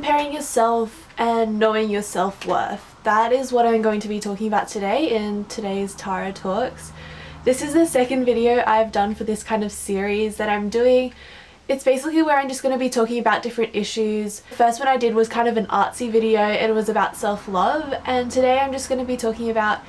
comparing yourself and knowing your self-worth. That is what I'm going to be talking about today in today's Tara Talks. This is the second video I've done for this kind of series that I'm doing. It's basically where I'm just going to be talking about different issues. The first one I did was kind of an artsy video and it was about self-love, and today I'm just going to be talking about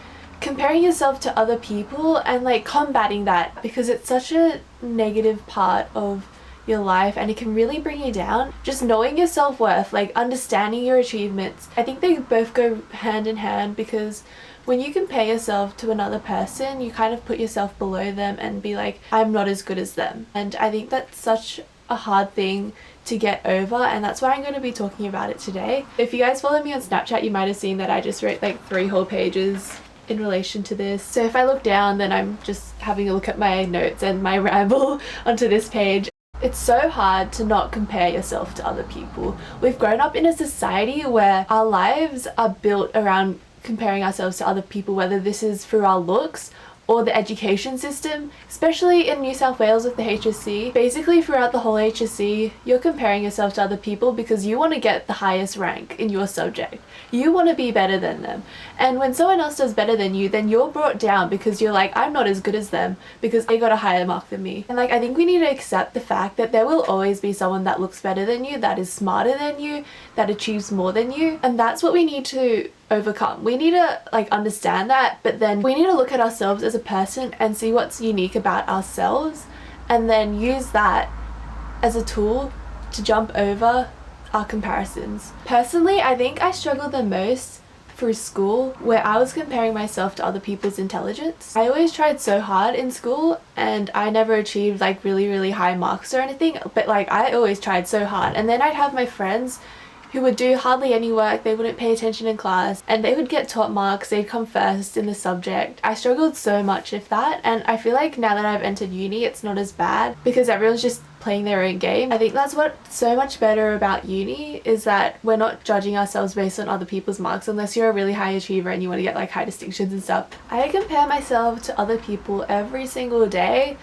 comparing yourself to other people and like combating that, because it's such a negative part of your life and it can really bring you down. Just knowing your self-worth, like understanding your achievements, I think they both go hand in hand, because when you compare yourself to another person, you kind of put yourself below them and be like, I'm not as good as them. And I think that's such a hard thing to get over, and that's why I'm going to be talking about it today. If you guys follow me on Snapchat, you might have seen that I just wrote like 3 whole pages in relation to this. So if I look down, then I'm just having a look at my notes and my ramble onto this page. It's so hard to not compare yourself to other people. We've grown up in a society where our lives are built around comparing ourselves to other people, whether this is through our looks or the education system, especially in New South Wales with the HSC. Basically throughout the whole HSC, you're comparing yourself to other people because you want to get the highest rank in your subject. You want to be better than them. And when someone else does better than you, then you're brought down because you're like, I'm not as good as them because they got a higher mark than me. And like, I think we need to accept the fact that there will always be someone that looks better than you, that is smarter than you, that achieves more than you. And that's what we need to overcome. We need to like understand that, but then we need to look at ourselves as a person and see what's unique about ourselves, and then use that as a tool to jump over our comparisons. Personally, I think I struggled the most through school, where I was comparing myself to other people's intelligence. I always tried so hard in school and I never achieved like really high marks or anything, but like I always tried so hard. And then I'd have my friends who would do hardly any work, they wouldn't pay attention in class, and they would get top marks, they'd come first in the subject. I struggled so much with that, and I feel like now that I've entered uni, it's not as bad because everyone's just playing their own game. I think that's what's so much better about uni, is that we're not judging ourselves based on other people's marks, unless you're a really high achiever and you want to get like high distinctions and stuff. I compare myself to other people every single day,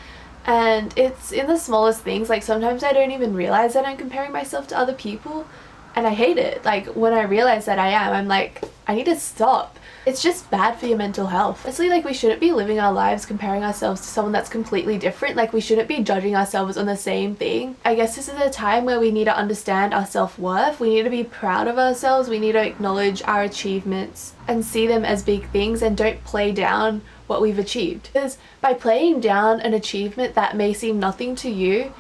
and it's in the smallest things. Like sometimes I don't even realize that I'm comparing myself to other people, and I hate it. Like when I realize that I am, I'm like, I need to stop. It's just bad for your mental health. Honestly, like we shouldn't be living our lives comparing ourselves to someone that's completely different. Like we shouldn't be judging ourselves on the same thing. I guess this is a time where we need to understand our self-worth. We need to be proud of ourselves. We need to acknowledge our achievements and see them as big things, and don't play down what we've achieved. Because by playing down an achievement that may seem nothing to you,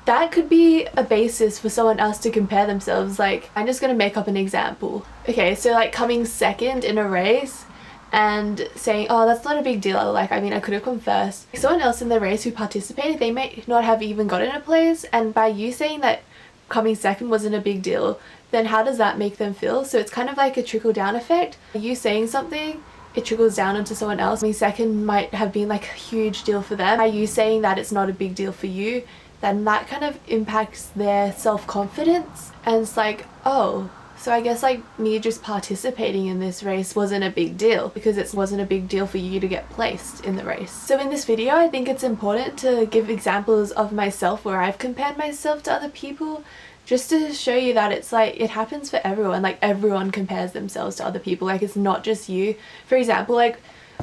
that could be a basis for someone else to compare themselves. Like, I'm just gonna make up an example. Okay, so like coming second in a race and saying, oh, that's not a big deal. Like, I mean, I could have come first. Someone else in the race who participated, they may not have even gotten a place, and by you saying that coming second wasn't a big deal, then how does that make them feel? So it's kind of like a trickle-down effect. You saying something, it trickles down onto someone else. Coming second might have been like a huge deal for them. By you saying that it's not a big deal for you, then that kind of impacts their self-confidence, and it's like, oh, so I guess like me just participating in this race wasn't a big deal because it wasn't a big deal for you to get placed in the race. So in this video, I think it's important to give examples of myself where I've compared myself to other people, just to show you that it's like, it happens for everyone. Like everyone compares themselves to other people. Like it's not just you. For example, like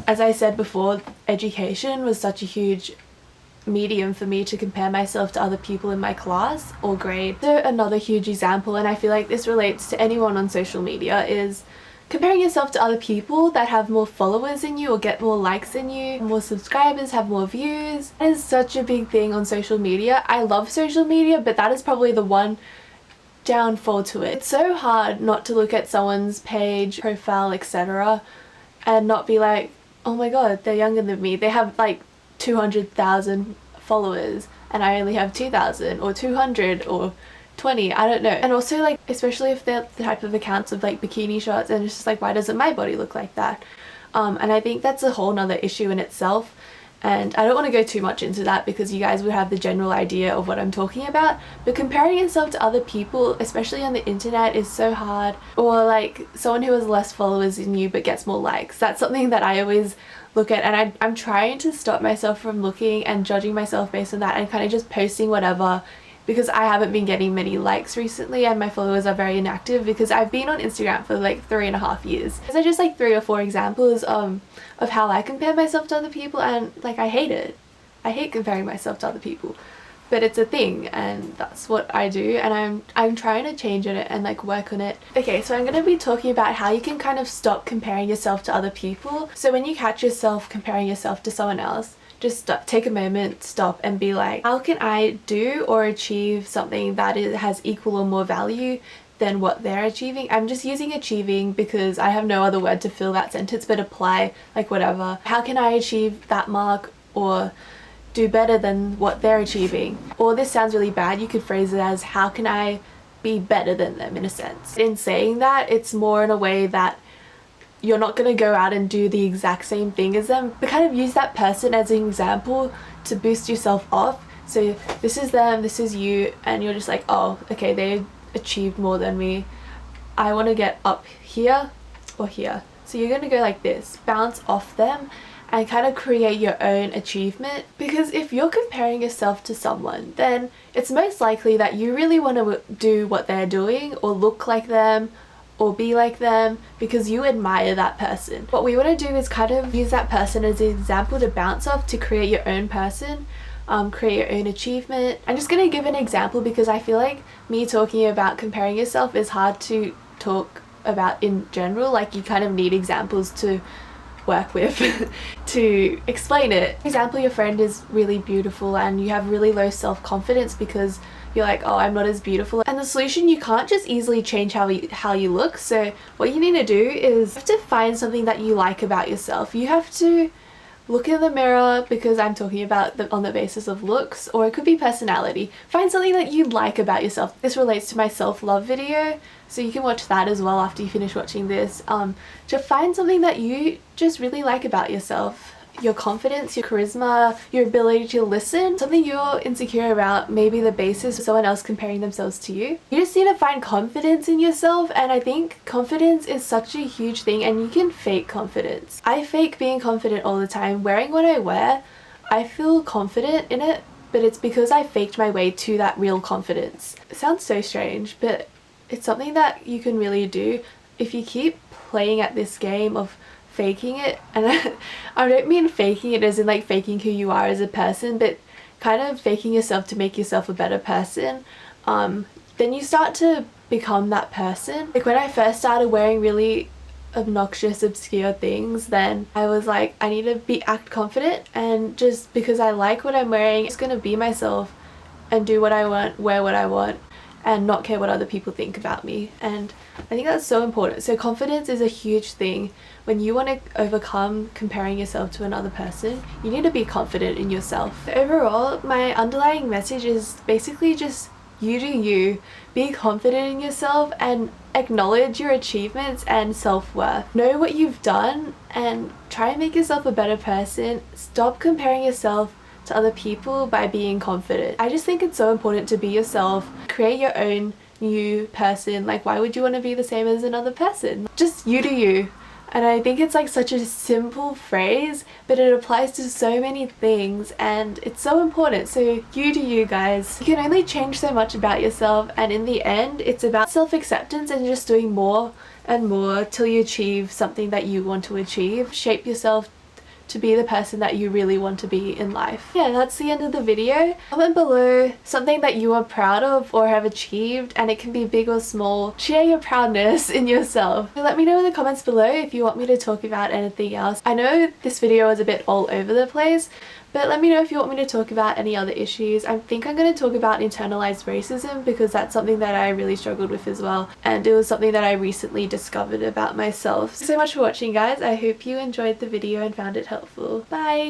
as I said before, education was such a huge medium for me to compare myself to other people in my class or grade. So another huge example, and I feel like this relates to anyone on social media, is comparing yourself to other people that have more followers than you or get more likes than you, more subscribers, have more views. That is such a big thing on social media. I love social media, but that is probably the one downfall to it. It's so hard not to look at someone's page, profile, etc. and not be like, oh my god, they're younger than me. They have like 200,000 followers and I only have 2,000 or 200 or 20, I don't know. And also like, especially if they're the type of accounts of like bikini shots, and it's just like, why doesn't my body look like that? And I think that's a whole nother issue in itself, and I don't want to go too much into that because you guys would have the general idea of what I'm talking about. But comparing yourself to other people, especially on the internet, is so hard. Or like someone who has less followers than you but gets more likes. That's something that I always look at, and I'm trying to stop myself from looking and judging myself based on that, and kind of just posting whatever because I haven't been getting many likes recently and my followers are very inactive because I've been on Instagram for like 3.5 years. These are just like 3 or 4 examples of how I compare myself to other people, and like I hate it. I hate comparing myself to other people. But it's a thing and that's what I do, and I'm trying to change it and like work on it. Okay, so I'm going to be talking about how you can kind of stop comparing yourself to other people. So when you catch yourself comparing yourself to someone else, just take a moment, stop and be like, how can I do or achieve something that has equal or more value than what they're achieving? I'm just using achieving because I have no other word to fill that sentence, but apply like whatever. How can I achieve that mark or do better than what they're achieving? Or this sounds really bad, you could phrase it as how can I be better than them, in a sense. In saying that, it's more in a way that you're not going to go out and do the exact same thing as them, but kind of use that person as an example to boost yourself off. So this is them, this is you, and you're just like, oh, okay, they achieved more than me. I want to get up here or here. So you're going to go like this, bounce off them and kind of create your own achievement. Because if you're comparing yourself to someone, then it's most likely that you really want to do what they're doing or look like them or be like them because you admire that person. What we want to do is kind of use that person as an example to bounce off to create your own person, create your own achievement. I'm just going to give an example because I feel like me talking about comparing yourself is hard to talk about in general. Like you kind of need examples to work with to explain it. For example, your friend is really beautiful and you have really low self-confidence because you're like, oh, I'm not as beautiful. And the solution, you can't just easily change how you look. So what you need to do is you have to find something that you like about yourself. You have to look in the mirror, because I'm talking about on the basis of looks, or it could be personality. Find something that you like about yourself. This relates to my self-love video, so you can watch that as well after you finish watching this. To find something that you just really like about yourself. Your confidence, your charisma, your ability to listen, something you're insecure about, maybe the basis of someone else comparing themselves to you. You just need to find confidence in yourself, and I think confidence is such a huge thing, and you can fake confidence. I fake being confident all the time. Wearing what I wear, I feel confident in it, but it's because I faked my way to that real confidence. It sounds so strange, but it's something that you can really do if you keep playing at this game of faking it. And I don't mean faking it as in like faking who you are as a person, but kind of faking yourself to make yourself a better person. Then you start to become that person. Like when I first started wearing really obnoxious, obscure things, then I was like, I need to act confident, and just because I like what I'm wearing, I'm just gonna be myself and do what I want, wear what I want, and not care what other people think about me. And I think that's so important. So confidence is a huge thing. When you want to overcome comparing yourself to another person, you need to be confident in yourself. Overall, my underlying message is basically just you do you. Be confident in yourself and acknowledge your achievements and self-worth. Know what you've done and try and make yourself a better person. Stop comparing yourself to other people by being confident. I just think it's so important to be yourself. Create your own new person. Like, why would you want to be the same as another person? Just you do you. And I think it's like such a simple phrase, but it applies to so many things and it's so important. So you do you, guys. You can only change so much about yourself, and in the end it's about self-acceptance and just doing more and more till you achieve something that you want to achieve. Shape yourself to be the person that you really want to be in life. Yeah, that's the end of the video. Comment below something that you are proud of or have achieved, and it can be big or small. Share your proudness in yourself. Let me know in the comments below if you want me to talk about anything else. I know this video is a bit all over the place, but let me know if you want me to talk about any other issues. I think I'm going to talk about internalized racism because that's something that I really struggled with as well, and it was something that I recently discovered about myself. Thanks so much for watching, guys. I hope you enjoyed the video and found it helpful. Bye!